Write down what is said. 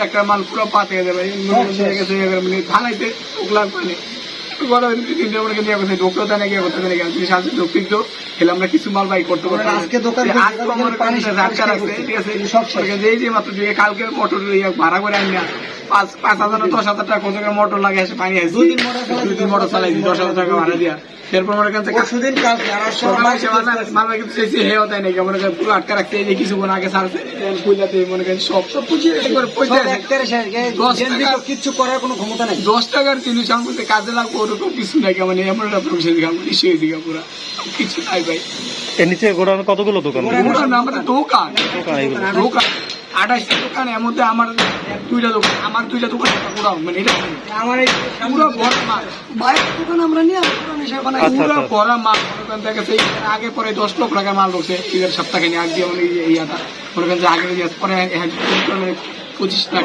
একটা মাল পুরো পাতে যাবে থানাইতে ওগুলার পানি আমরা কিছু মাল বাই করতে পারবো কালকে মোটর ভাড়া করে আনি না 5,000 10,000 টাকা কত মোটর লাগে পানি আছে 2 মোটর চালাইছি 10,000 টাকা ভাড়া দিয়া এরপর মনে করেন মাল কিন্তু হে হতাই নাকি মনে করেন পুরো আটকা রাখতে এই যে কিছুক্ষণ আগে ছাড়ছে মনে করেন সব কিছু করার কোনো ক্ষমতা নেই 10 টাকার জিনিস আমাদের কাজে লাগবে ওরকম কিছু নাই মানে এমন একটা প্রফেশন পুরো কিছু নাই ভাই। এর নিচে গোডাউনে কতগুলো দোকান? আমাদের দোকান 28টা দোকান এর মধ্যে আমার 2টা দোকান আমার 2টা দোকান গোডাউন মানে এটা আমার পুরো বড় মাল বাইরের দোকান আমরা নিয়ে পুরো বড় মাল দোকান থেকে সেই আগে পরে 10 লক্ষ টাকা মাল ঢুকছে ঈদের সপ্তাহে আগে মানে ইয়াটা মনে করেন যে আগে পরে 25 লাখ